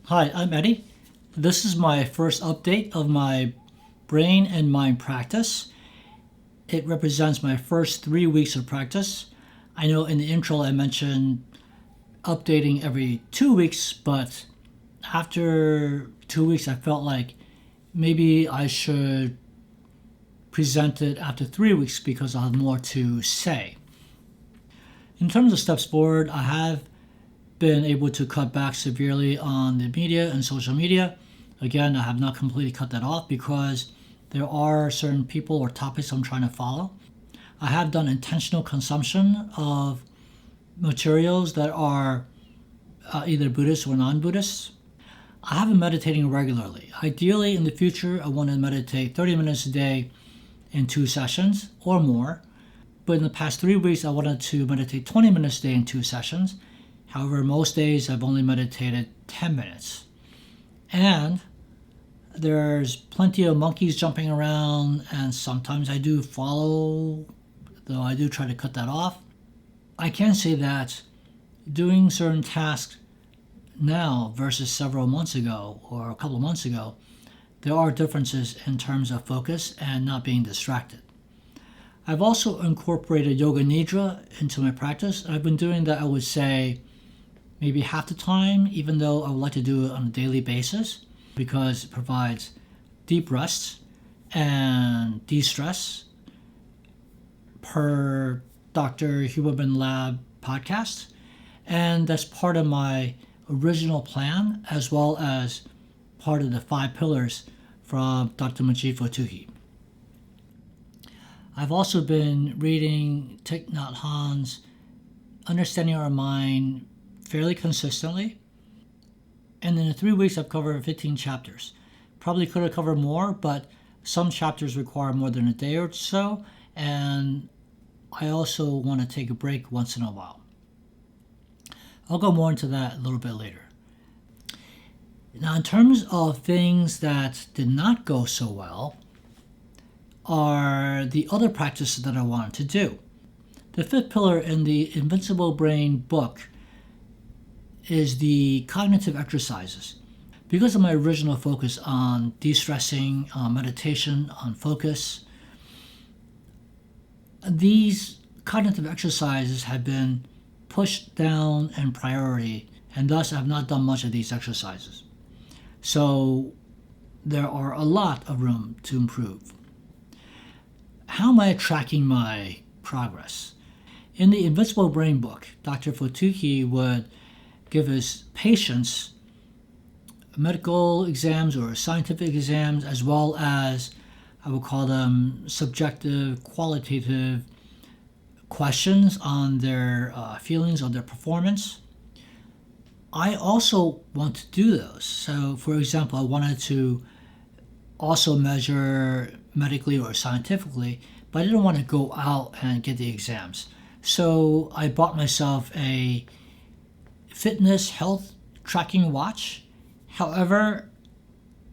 Hi, I'm Eddie. This is my first update of my brain and mind practice. It represents my first 3 weeks of practice. I know in the intro I mentioned updating every 2 weeks, but after 2 weeks I felt like maybe I should present it after 3 weeks because I'll have more to say. In terms of steps forward, I have been able to cut back severely on the media and social media. Again, I have not completely cut that off because there are certain people or topics I'm trying to follow. I have done intentional consumption of materials that are either Buddhist or non Buddhist. I have been meditating regularly. Ideally, in the future, I want to meditate 30 minutes a day in 2 sessions or more. But in the past 3 weeks, I wanted to meditate 20 minutes a day in 2 sessions. However, most days I've only meditated 10 minutes. And there's plenty of monkeys jumping around, and sometimes I do follow, though I do try to cut that off. I can say that doing certain tasks now versus several months ago or a couple of months ago, there are differences in terms of focus and not being distracted. I've also incorporated Yoga Nidra into my practice. I've been doing that, I would say, maybe half the time, even though I would like to do it on a daily basis because it provides deep rest and de-stress per Dr. Huberman Lab podcast. And that's part of my original plan as well as part of the 5 pillars from Dr. Majid Fotuhi. I've also been reading Thich Nhat Hanh's Understanding Our Mind fairly consistently. And in the 3 weeks, I've covered 15 chapters. Probably could have covered more, but some chapters require more than a day or so. And I also want to take a break once in a while. I'll go more into that a little bit later. Now, in terms of things that did not go so well, are the other practices that I wanted to do. The 5th pillar in the Invincible Brain book is the cognitive exercises. Because of my original focus on de-stressing, on meditation, on focus, these cognitive exercises have been pushed down in priority, and thus I have not done much of these exercises. So there are a lot of room to improve. How am I tracking my progress? In the Invincible Brain book, Dr. Fotuhi would give his patients medical exams or scientific exams, as well as, I would call them, subjective, qualitative questions on their feelings, on their performance. I also want to do those. So, for example, I wanted to also measure medically or scientifically, but I didn't want to go out and get the exams. So I bought myself a fitness health tracking watch. However,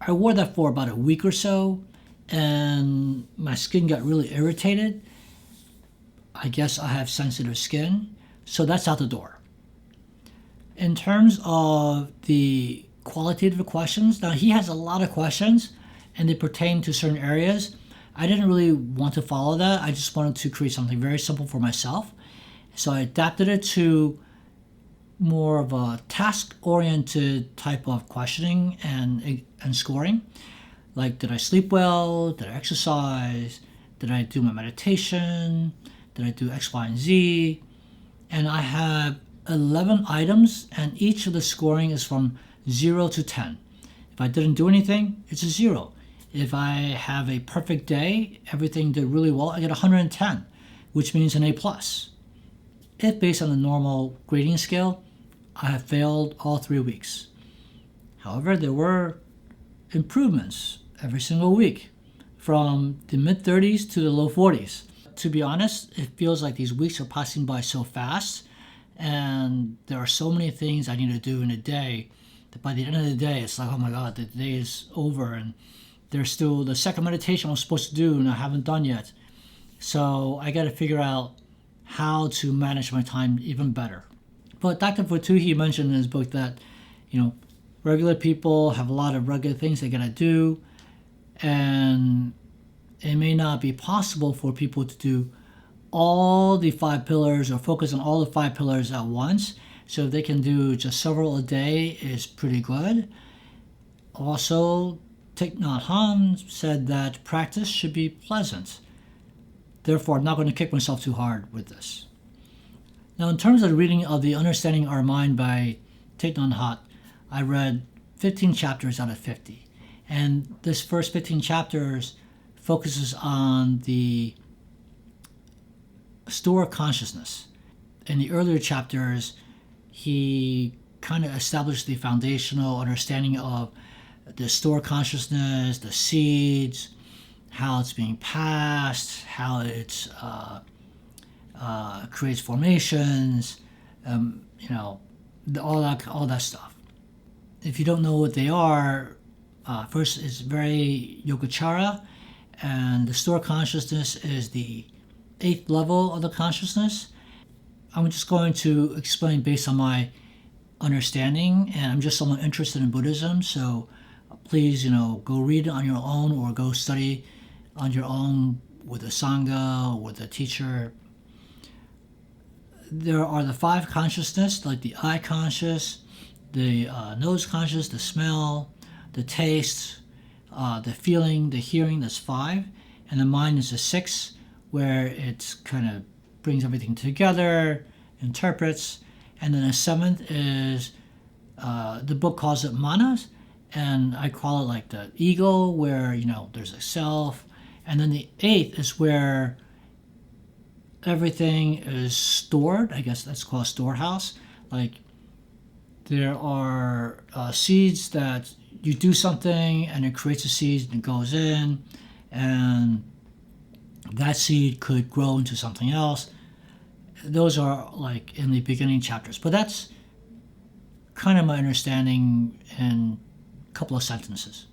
I wore that for about a week or so, and my skin got really irritated. I guess I have sensitive skin, so that's out the door. In terms of the qualitative questions, now he has a lot of questions, and they pertain to certain areas. I didn't really want to follow that. I just wanted to create something very simple for myself. So I adapted it to more of a task-oriented type of questioning and scoring. Like, did I sleep well? Did I exercise? Did I do my meditation? Did I do X, Y, and Z? And I have 11 items, and each of the scoring is from 0 to 10. If I didn't do anything, it's a 0. If I have a perfect day, everything did really well, I get 110, which means an A+. If based on the normal grading scale, I have failed all 3 weeks. However, there were improvements every single week, from the mid-30s to the low 40s. To be honest, it feels like these weeks are passing by so fast, and there are so many things I need to do in a day that by the end of the day, it's like, oh my God, the day is over, and there's still the second meditation I was supposed to do and I haven't done yet. So I got to figure out how to manage my time even better. But Dr. Fotuhi mentioned in his book that, Regular people have a lot of regular things they gotta do, and it may not be possible for people to do all the 5 pillars or focus on all the 5 pillars at once. So if they can do just several a day is pretty good. Also, Thich Nhat Hanh said that practice should be pleasant. Therefore, I'm not going to kick myself too hard with this. Now, in terms of the reading of the Understanding Our Mind by Thich Nhat Hanh, I read 15 chapters out of 50. And this first 15 chapters focuses on the store consciousness. In the earlier chapters, he kind of established the foundational understanding of the store consciousness, the seeds, how it's being passed, how it creates formations, all that stuff. If you don't know what they are, first it's very Yogacara, and the store consciousness is the 8th level of the consciousness. I'm just going to explain based on my understanding, and I'm just someone interested in Buddhism, so please, go read it on your own or go study on your own with a Sangha or with a teacher. There are the 5 consciousness, like the eye conscious, the nose conscious, the smell, the taste, the feeling, the hearing, that's 5. And the mind is a 6, where it kind of brings everything together, interprets. And then the 7th is, the book calls it manas, and I call it like the ego, where, there's a self. And then the 8th is where everything is stored. I guess that's called storehouse. Like, there are seeds that you do something and it creates a seed and it goes in, and that seed could grow into something else. Those are like in the beginning chapters, but that's kind of my understanding in a couple of sentences.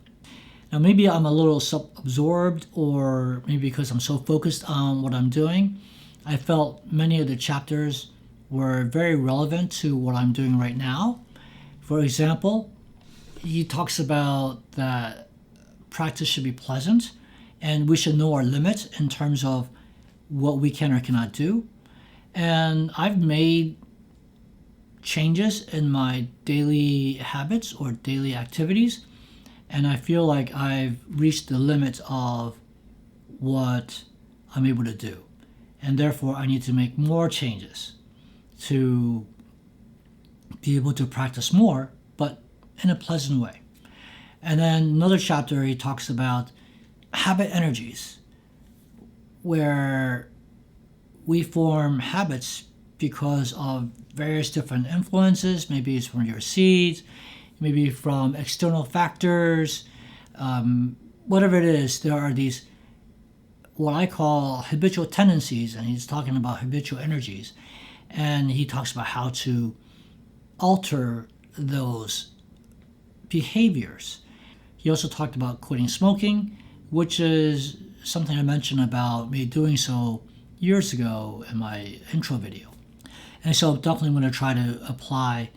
Now, maybe I'm a little self-absorbed, or maybe because I'm so focused on what I'm doing, I felt many of the chapters were very relevant to what I'm doing right now. For example, he talks about that practice should be pleasant, and we should know our limits in terms of what we can or cannot do. And I've made changes in my daily habits or daily activities, and I feel like I've reached the limit of what I'm able to do. And therefore, I need to make more changes to be able to practice more, but in a pleasant way. And then another chapter, he talks about habit energies, where we form habits because of various different influences. Maybe it's from your seeds, maybe from external factors, whatever it is. There are these, what I call habitual tendencies, and he's talking about habitual energies. And he talks about how to alter those behaviors. He also talked about quitting smoking, which is something I mentioned about me doing so years ago in my intro video. And so definitely going to try to apply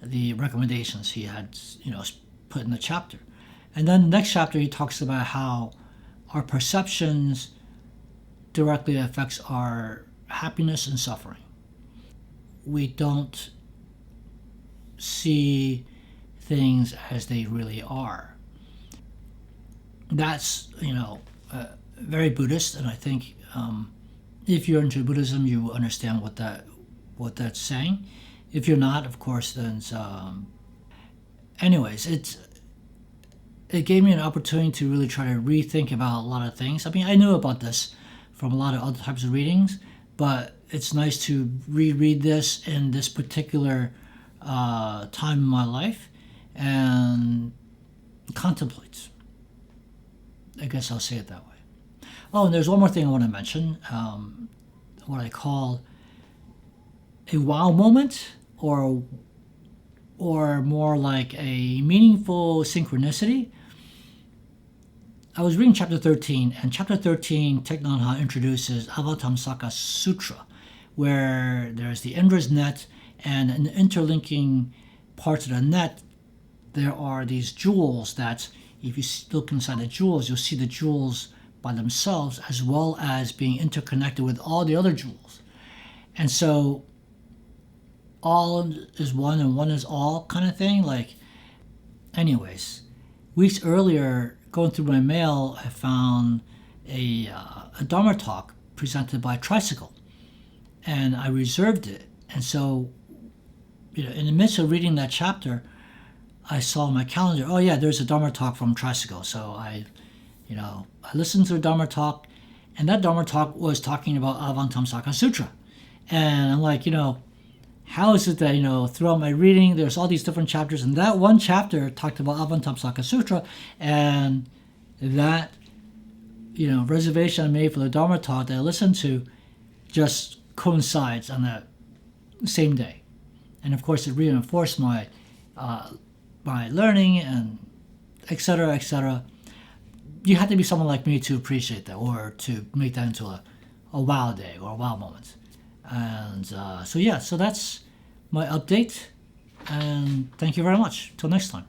the recommendations he had, put in the chapter. And then the next chapter, he talks about how our perceptions directly affects our happiness and suffering. We don't see things as they really are. That's, very Buddhist, and I think if you're into Buddhism, you will understand what that's saying. If you're not, of course, then anyways, it gave me an opportunity to really try to rethink about a lot of things. I mean, I knew about this from a lot of other types of readings, but it's nice to reread this in this particular time in my life and contemplate. I guess I'll say it that way. Oh, and there's one more thing I want to mention, what I call a wow moment, or more like a meaningful synchronicity. I was reading chapter 13, and chapter 13, Thich Nhat Hanh introduces Avatamsaka Sutra, where there's the Indra's net, and in the interlinking parts of the net, there are these jewels that if you look inside the jewels, you'll see the jewels by themselves as well as being interconnected with all the other jewels. And so all is one and one is all kind of thing. Like, anyways, weeks earlier, going through my mail, I found a Dharma talk presented by Tricycle, and I reserved it. And so, in the midst of reading that chapter, I saw on my calendar, oh yeah, there's a Dharma talk from Tricycle. So I listened to the Dharma talk, and that Dharma talk was talking about Avatamsaka Sutra. And I'm like, how is it that, throughout my reading, there's all these different chapters, and that one chapter talked about Avatamsaka Sutra, and that, reservation I made for the Dharma talk that I listened to just coincides on that same day. And of course, it reinforced my learning and et cetera, et cetera. You have to be someone like me to appreciate that or to make that into a wow day or a wow moment. And so that's my update. And thank you very much. Till next time.